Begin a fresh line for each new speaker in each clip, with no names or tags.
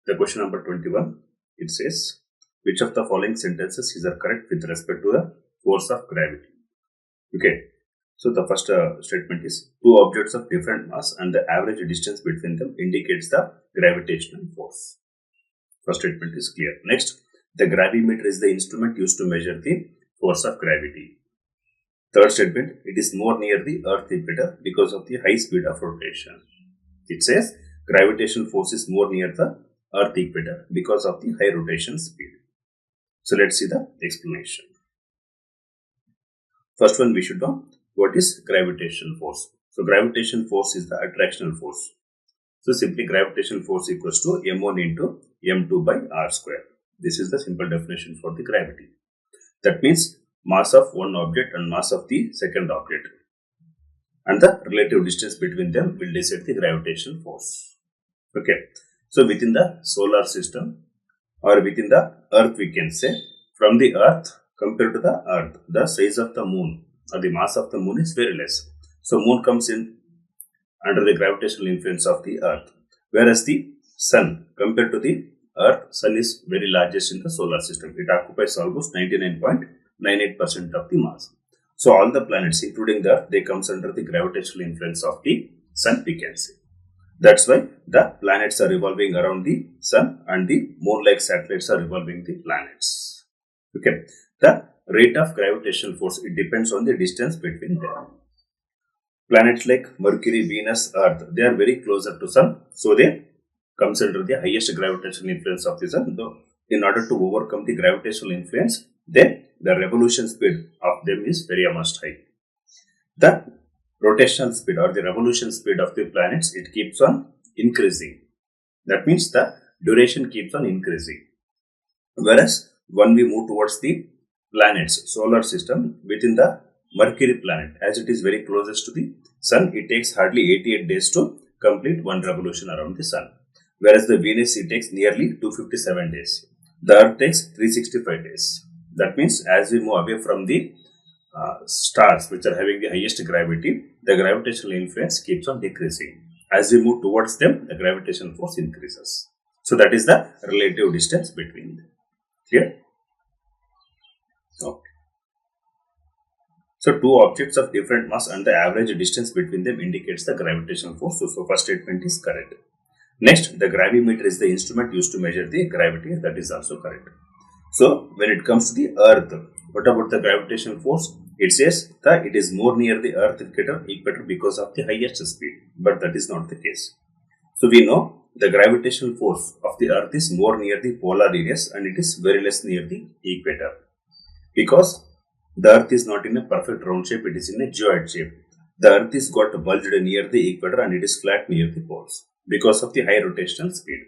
The question number 21, it says, which of the following sentences is correct with respect to the force of gravity? Okay. So the first statement is, two objects of different mass and the average distance between them indicates the gravitational force. First statement is clear. Next, the gravimeter is the instrument used to measure the force of gravity. Third statement, it is more near the earth equator because of the high speed of rotation. It says gravitational force is more near the earth equator because of the high rotation speed. So let's see the explanation. First one, we should know what is gravitational force. So gravitational force is the attractional force. So simply gravitational force equals to m1 into m2 by r square. This is the simple definition for the gravity. That means mass of one object and mass of the second object, and the relative distance between them will decide the gravitational force. Okay. So within the solar system or within the earth, we can say from the earth compared to the earth, the size of the moon or the mass of the moon is very less. So moon comes in under the gravitational influence of the earth, whereas the sun compared to the earth, sun is very largest in the solar system. It occupies almost 99.98% of the mass. So all the planets including the earth, they comes under the gravitational influence of the sun, we can say. That's why the planets are revolving around the sun and the moon-like satellites are revolving the planets. Okay. The rate of gravitational force, it depends on the distance between them. Planets like Mercury, Venus, Earth, they are very closer to sun, so they comes under the highest gravitational influence of the sun. Though in order to overcome the gravitational influence, then the revolution speed of them is very much high. The rotational speed or the revolution speed of the planets, it keeps on increasing. That means the duration keeps on increasing. Whereas when we move towards the planets, solar system, within the Mercury planet, as it is very closest to the sun, it takes hardly 88 days to complete one revolution around the sun. Whereas the Venus, it takes nearly 257 days. The Earth takes 365 days. That means as we move away from the stars which are having the highest gravity, the gravitational influence keeps on decreasing. As we move towards them, the gravitational force increases. So that is the relative distance between them. Clear? Okay. So two objects of different mass and the average distance between them indicates the gravitational force. So first statement is correct. Next, the gravimeter is the instrument used to measure the gravity. That is also correct. So when it comes to the earth, what about the gravitational force? It says that it is more near the earth equator because of the highest speed, but that is not the case. So we know the gravitational force of the earth is more near the polar areas and it is very less near the equator, because the earth is not in a perfect round shape, it is in a geoid shape. The earth is got bulged near the equator and it is flat near the poles because of the high rotational speed.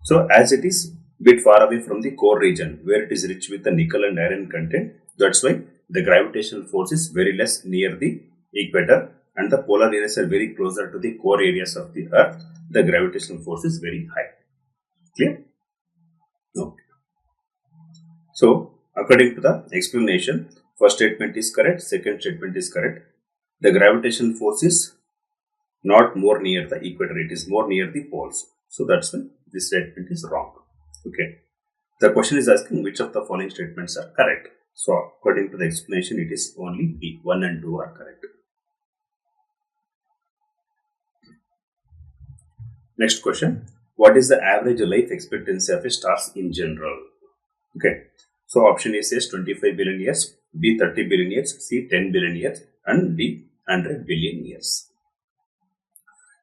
So as it is bit far away from the core region where it is rich with the nickel and iron content, that's why the gravitational force is very less near the equator, and the polar areas are very closer to the core areas of the earth. The gravitational force is very high. Clear? Okay. So according to the explanation, first statement is correct, second statement is correct. The gravitational force is not more near the equator, it is more near the poles. So that's why this statement is wrong. Okay. The question is asking which of the following statements are correct. So according to the explanation, it is only B. 1 and 2 are correct. Next question. What is the average life expectancy of a star in general? Okay. So option A says 25 billion years, B 30 billion years, C 10 billion years, and D 100 billion years.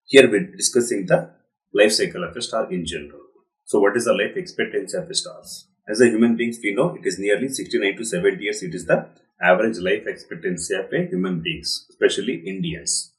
Here we are discussing the life cycle of a star in general. So what is the life expectancy of a star? As a human beings, we know it is nearly 69 to 70 years. It is the average life expectancy of a human beings, especially Indians.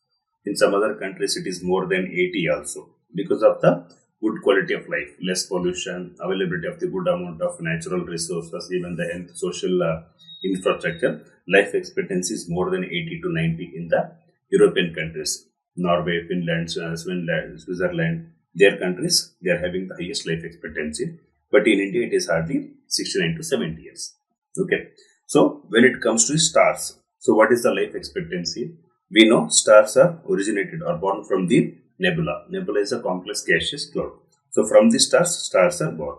In some other countries, it is more than 80 also, because of the good quality of life, less pollution, availability of the good amount of natural resources, even the health, social infrastructure. Life expectancy is more than 80 to 90 in the European countries. Norway, Finland, Switzerland, their countries, they are having the highest life expectancy. But in India, it is hardly 69 to 70 years. Okay. So when it comes to stars, so what is the life expectancy? We know stars are originated or born from the nebula. Nebula is a complex gaseous cloud. So from the stars are born.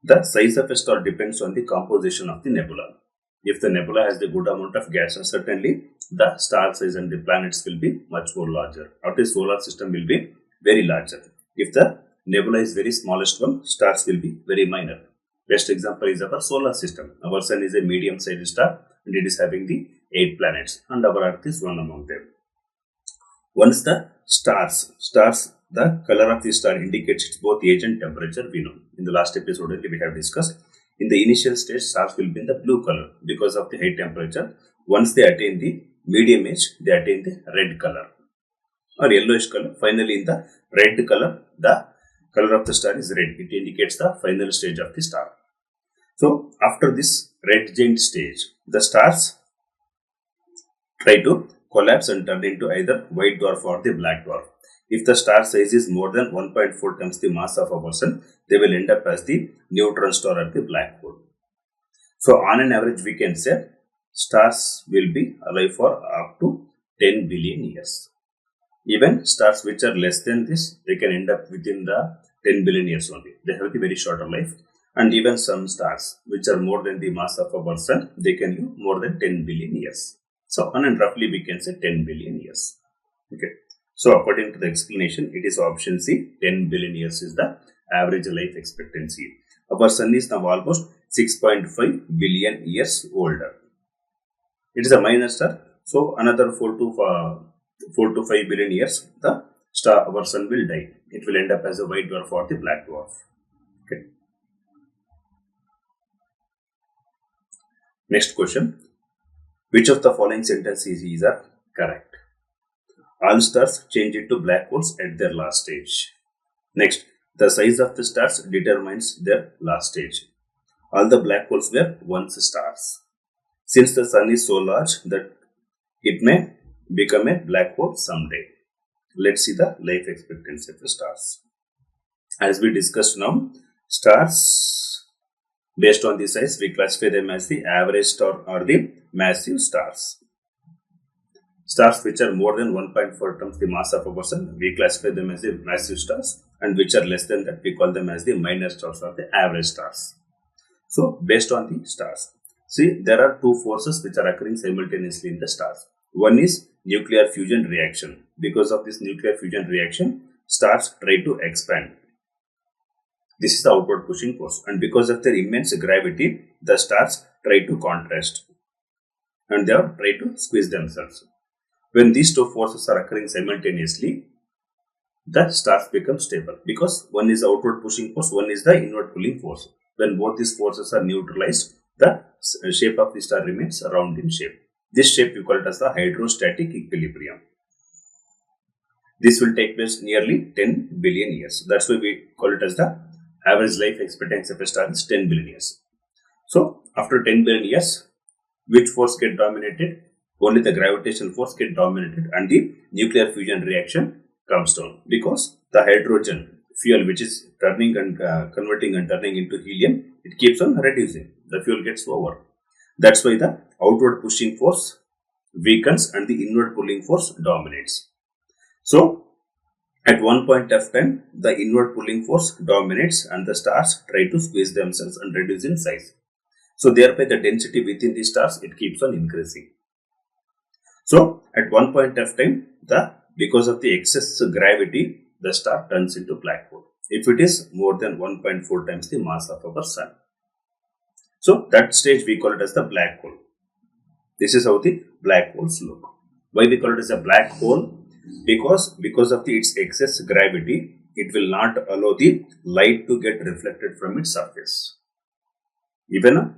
The size of a star depends on the composition of the nebula. If the nebula has the good amount of gases, certainly the star size and the planets will be much more larger, or the solar system will be very larger. If the nebula is very smallest one, stars will be very minor. Best example is our solar system. Our sun is a medium-sized star and it is having the 8 planets, and our earth is one among them. Once the stars, the color of the star indicates its both age and temperature, we know. In the last episode only we have discussed. In the initial stage, stars will be in the blue color because of the high temperature. Once they attain the medium age, they attain the red color or yellowish color. Finally, in the red color, the color of the star is red. It indicates the final stage of the star. So, after this red giant stage, the stars try to collapse and turn into either white dwarf or the black dwarf. If the star size is more than 1.4 times the mass of our sun, they will end up as the neutron star or the black hole. So, on an average, we can say stars will be alive for up to 10 billion years. Even stars which are less than this, they can end up within the 10 billion years only. They have a very shorter life. And even some stars which are more than the mass of our sun, they can live more than 10 billion years. So, on and roughly we can say 10 billion years. Okay. So, according to the explanation, it is option C, 10 billion years is the average life expectancy. Our sun is now almost 6.5 billion years older. It is a minor star. So, another 4 to 5 billion years, our sun will die. It will end up as a white dwarf or the black dwarf. Okay. Next question. Which of the following sentences are correct? All stars change into black holes at their last stage. Next, the size of the stars determines their last stage. All the black holes were once stars. Since the sun is so large that it may become a black hole someday. Let's see the life expectancy of the stars. As we discussed now, stars, based on the size, we classify them as the average star or the massive stars. Stars which are more than 1.4 times the mass of our sun, we classify them as the massive stars, and which are less than that, we call them as the minor stars or the average stars. So, based on the stars, see, there are two forces which are occurring simultaneously in the stars. One is nuclear fusion reaction. Because of this nuclear fusion reaction, stars try to expand. This is the outward pushing force, and because of their immense gravity, the stars try to contrast and they try to squeeze themselves. When these two forces are occurring simultaneously, the stars become stable because one is the outward pushing force, one is the inward pulling force. When both these forces are neutralized, the shape of the star remains round in shape. This shape we call it as the hydrostatic equilibrium. This will take place nearly 10 billion years. That's why we call it as the average life expectancy of a star is 10 billion years. So, after 10 billion years, which force get dominated? Only the gravitational force get dominated and the nuclear fusion reaction comes down because the hydrogen fuel which is turning and converting and turning into helium, it keeps on reducing. The fuel gets over. That's why the outward pushing force weakens and the inward pulling force dominates. So, at one point of time, the inward pulling force dominates and the stars try to squeeze themselves and reduce in size. So, thereby the density within the stars, it keeps on increasing. So, at one point of time, because of the excess gravity, the star turns into black hole. If it is more than 1.4 times the mass of our sun. So, that stage we call it as the black hole. This is how the black holes look. Why we call it as a black hole? Because of its excess gravity, it will not allow the light to get reflected from its surface. Even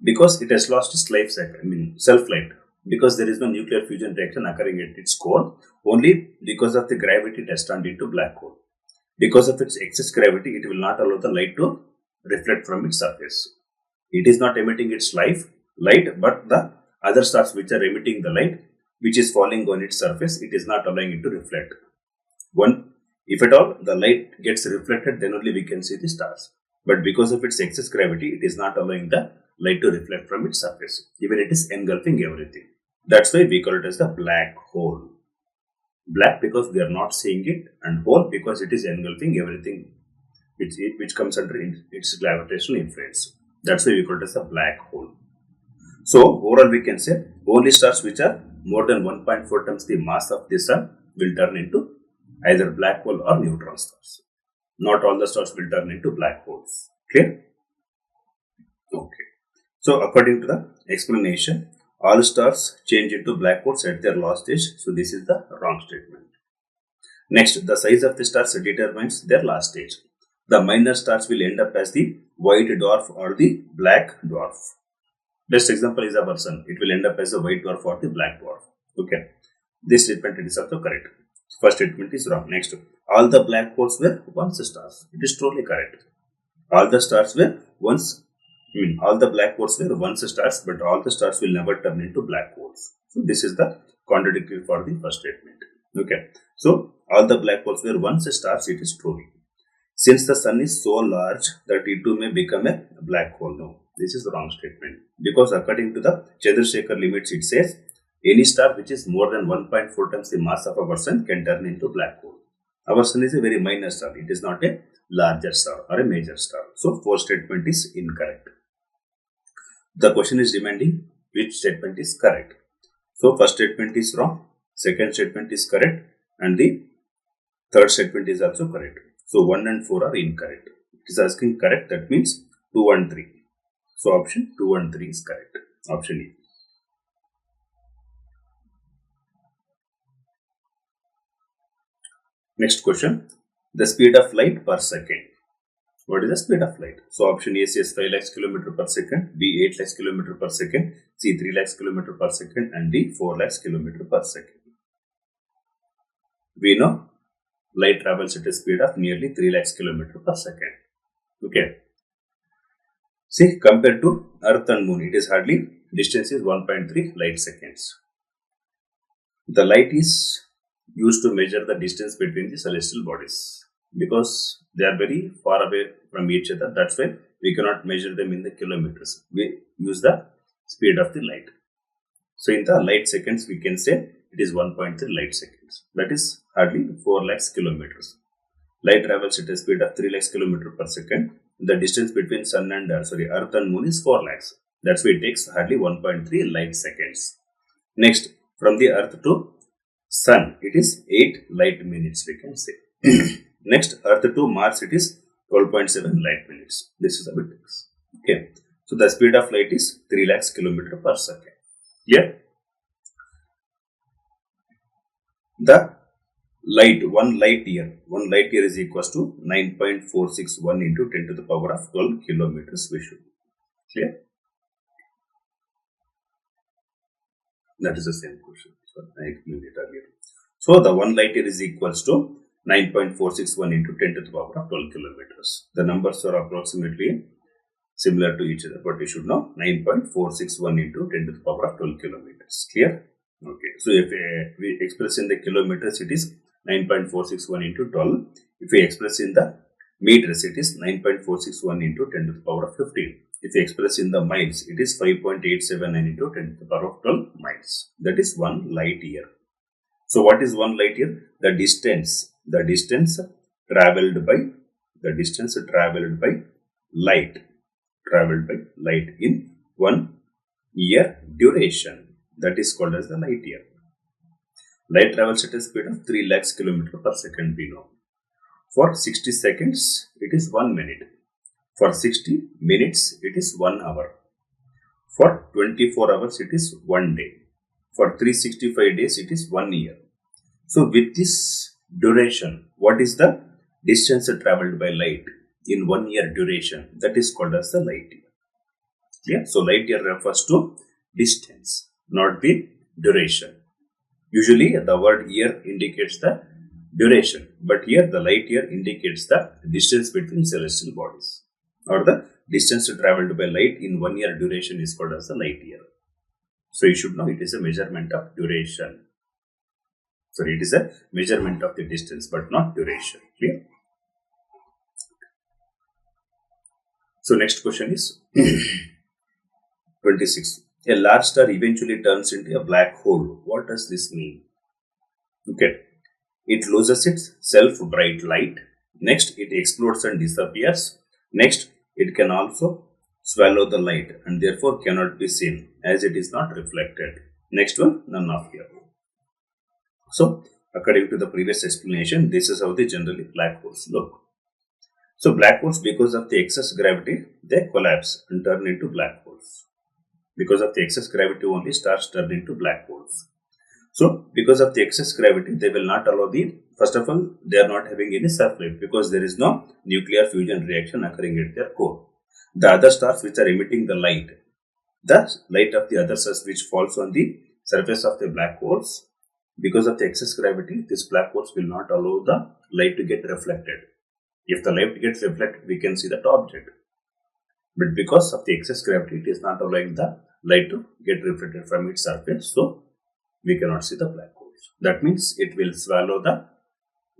because it has lost its life cycle, self-light. Because there is no nuclear fusion reaction occurring at its core, only because of the gravity it has turned into black hole. Because of its excess gravity, it will not allow the light to reflect from its surface. It is not emitting its light, but the other stars which are emitting the light, which is falling on its surface, it is not allowing it to reflect. If at all the light gets reflected, then only we can see the stars. But because of its excess gravity, it is not allowing the light to reflect from its surface. Even it is engulfing everything. That's why we call it as the black hole. Black because we are not seeing it, and hole because it is engulfing everything which comes under its gravitational influence. That's why we call it as a black hole. So overall we can say only stars which are more than 1.4 times the mass of the sun will turn into either black hole or neutron stars. Not all the stars will turn into black holes. Clear? Okay. So according to the explanation, all stars change into black holes at their last stage. So this is the wrong statement. Next, the size of the stars determines their last stage. The minor stars will end up as the white dwarf or the black dwarf. Best example is our sun. It will end up as a white dwarf or the black dwarf. Okay. This statement is also correct. First statement is wrong. Next, all the black holes were once stars. It is totally correct. All the stars were once, all the black holes were once stars, but all the stars will never turn into black holes. So this is the contradictory for the first statement. Okay. So all the black holes were once stars. It is true. Since the sun is so large that it too may become a black hole. No, this is the wrong statement. Because according to the Chandrasekhar limits, it says any star which is more than 1.4 times the mass of our sun can turn into black hole. Our sun is a very minor star. It is not a larger star or a major star. So fourth statement is incorrect. The question is demanding which statement is correct. So first statement is wrong, second statement is correct, and the third statement is also correct. So 1 and 4 are incorrect. It is asking correct, that means 2 and 3. So option 2 and 3 is correct. Option E. Next question. The speed of light per second. What is the speed of light? So option A says 5 lakhs km per second, B 8 lakhs km per second, C 3 lakhs km per second, and D 4 lakhs km per second. We know light travels at a speed of nearly 3 lakhs km per second. Okay. See, compared to Earth and Moon, it is hardly, distance is 1.3 light seconds. The light is used to measure the distance between the celestial bodies because they are very far away from each other. That's why we cannot measure them in the kilometers. We use the speed of the light. So in the light seconds, we can say it is 1.3 light seconds. That is hardly 4 lakhs kilometers. Light travels at a speed of 3 lakhs kilometers per second. The distance between sun and Earth and Moon is 4 lakhs. That's why it takes hardly 1.3 light seconds. Next, from the Earth to Sun, it is 8 light minutes, we can say. Next, Earth to Mars, it is 12.7 light minutes. This is how it takes. Okay. So the speed of light is 3 lakhs kilometers per second. Yeah. The light, 1 light year is equals to 9.461 into 10 to the power of 12 kilometers. We should clear. That is the same question. So I explained it earlier. So the 1 light year is equals to 9.461 into 10 to the power of 12 kilometers. The numbers are approximately similar to each other, but you should know 9.461 into 10 to the power of 12 kilometers. Clear? Okay. So if we express in the kilometers, it is 9.461 into 12. If we express in the meters, it is 9.461 into 10 to the power of 15. If we express in the miles, it is 5.879 into 10 to the power of 12 miles. That is 1 light year. So what is 1 light year? The distance traveled by light in 1 year duration. That is called as the light year. Light travels at a speed of 3 lakhs kilometers per second, we know. For 60 seconds, it is 1 minute. For 60 minutes, it is 1 hour. For 24 hours, it is 1 day. For 365 days, it is 1 year. So with this duration, what is the distance traveled by light in 1 year duration? That is called as the light year. Yeah? So light year refers to distance, not the duration. Usually the word year indicates the duration, but here the light year indicates the distance between celestial bodies, or the distance traveled by light in 1 year duration is called as the light year. So you should know it is a measurement of duration. Sorry, it is a measurement of the distance, but not duration. Clear? So next question is 26. A large star eventually turns into a black hole. What does this mean? Okay. It loses its self-bright light Next, it explodes and disappears. Next, it can also swallow the light and therefore cannot be seen as it is not reflected. Next one, none of here. So, according to the previous explanation, this is how the generally black holes look. So, black holes, because of the excess gravity, they collapse and turn into black holes. Because of the excess gravity only, stars turn into black holes. So, because of the excess gravity, they will not allow first of all, they are not having any surface because there is no nuclear fusion reaction occurring at their core. The other stars which are emitting the light of the other stars which falls on the surface of the black holes, because of the excess gravity, these black holes will not allow the light to get reflected. If the light gets reflected, we can see that object. But because of the excess gravity, it is not allowing the light to get reflected from its surface, so we cannot see the black holes. That means it will swallow the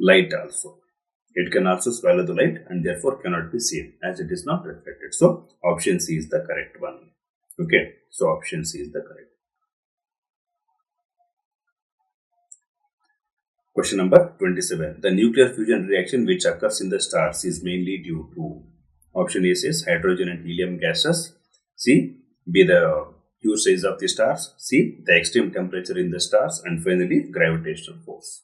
light also. It can also swallow the light and therefore cannot be seen as it is not reflected. So, option C is the correct one. Okay, so option C is the correct. Question number 27. The nuclear fusion reaction which occurs in the stars is mainly due to option A says hydrogen and helium gases. C. Be the huge size of the stars. C. The extreme temperature in the stars. And finally, gravitational force.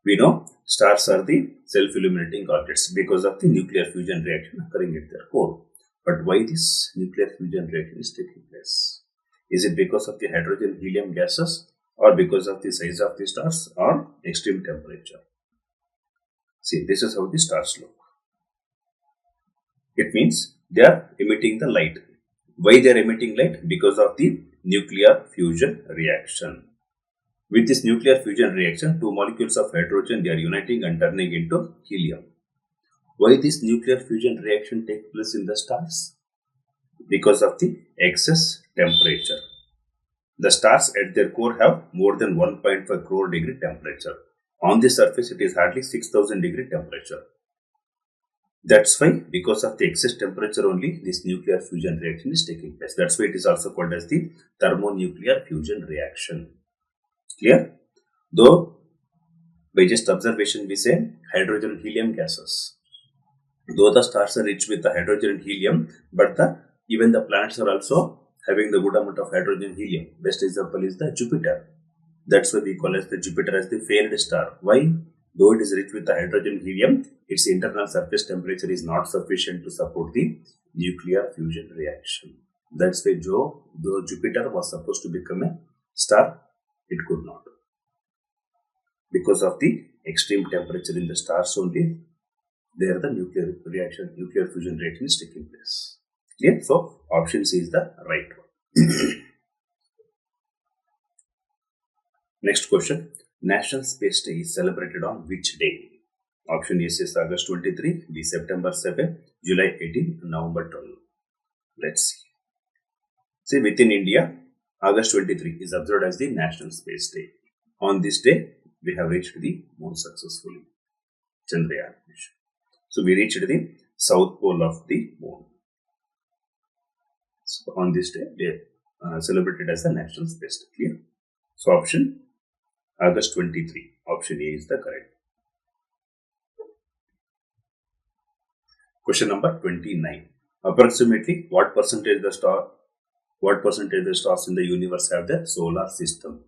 We know stars are the self-illuminating objects because of the nuclear fusion reaction occurring at their core. But why this nuclear fusion reaction is taking place? Is it because of the hydrogen helium gases or because of the size of the stars or extreme temperature? See, this is how the stars look. It means they are emitting the light. Why they are emitting light? Because of the nuclear fusion reaction. With this nuclear fusion reaction, two molecules of hydrogen, they are uniting and turning into helium. Why this nuclear fusion reaction takes place in the stars? Because of the excess temperature. The stars at their core have more than 1.5 crore degree temperature. On the surface, it is hardly 6000 degree temperature. That's why, because of the excess temperature only, this nuclear fusion reaction is taking place. That's why it is also called as the thermonuclear fusion reaction. Clear? Though, by just observation, we say hydrogen and helium gases. Though the stars are rich with the hydrogen and helium, but even the planets are also having the good amount of hydrogen and helium. Best example is the Jupiter. That's why we call as the Jupiter as the failed star. Why? Though it is rich with the hydrogen and helium, its internal surface temperature is not sufficient to support the nuclear fusion reaction. That's why though Jupiter was supposed to become a star, it could not. Because of the extreme temperature in the stars only, there the nuclear fusion reaction is taking place. Clear? So, option C is the right one. Next question. National Space Day is celebrated on which day? Option A says August 23, B September 7, July 18, November 12. Let's see. See, within India, August 23 is observed as the National Space Day. On this day, we have reached the moon successfully. Chandrayaan mission. So, we reached the south pole of the moon. So, on this day, they are celebrated as the National Space Day. Clear? So, option August 23. Option A is the correct. Question number 29. Approximately what percentage of the stars in the universe have the solar system?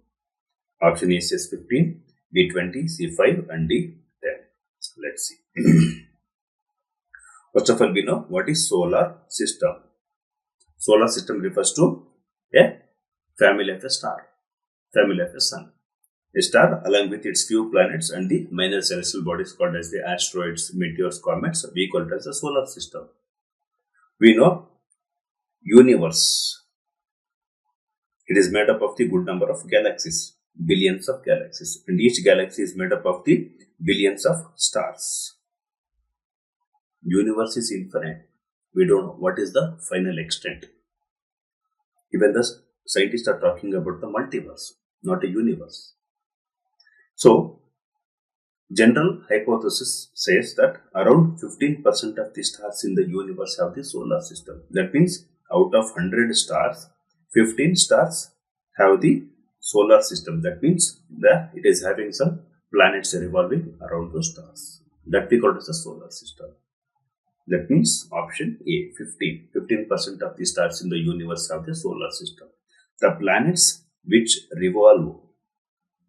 Option A says 15, B 20, C 5 and D 10. So let's see. First of all, we know what is solar system. Solar system refers to a family of a star, family of a sun. A star along with its few planets and the minor celestial bodies called as the asteroids, meteors, comets, we call it as the solar system. We know universe. It is made up of the good number of galaxies, billions of galaxies, and each galaxy is made up of the billions of stars. Universe is infinite. We don't know what is the final extent. Even the scientists are talking about the multiverse, not a universe. So, general hypothesis says that around 15% of the stars in the universe have the solar system. That means out of 100 stars, 15 stars have the solar system. That means that it is having some planets revolving around those stars. That we call as the solar system. That means option A, 15% of the stars in the universe have the solar system. The planets which revolve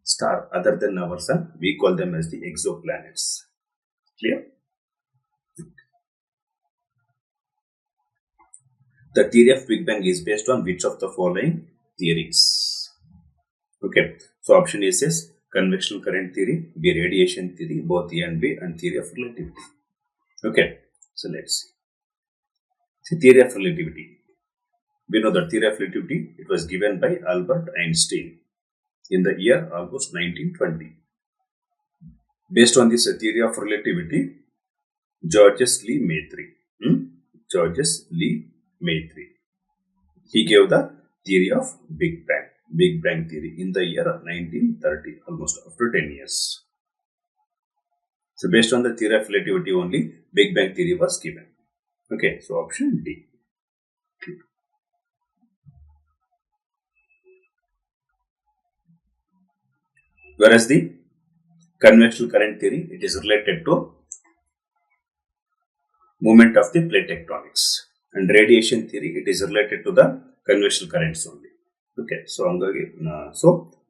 star other than our sun, we call them as the exoplanets. Clear? The theory of Big Bang is based on which of the following theories? Okay, so option A says convectional current theory, B radiation theory, both A and B, and theory of relativity. Okay, so let's see. See, theory of relativity. We know that theory of relativity, it was given by Albert Einstein in the year almost 1920. Based on this theory of relativity, Georges Lee-Maitre, he gave the theory of Big Bang theory in the year 1930, almost after 10 years. So based on the theory of relativity only, Big Bang theory was given. Okay, so option D. Whereas the convectional current theory, it is related to movement of the plate tectonics, and radiation theory, it is related to the convectional currents only. Okay, so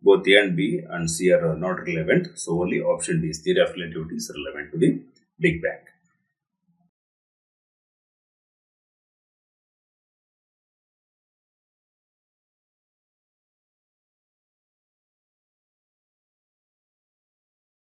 both A and B and C are not relevant, so only option D is theory of relativity is relevant to the Big Bang.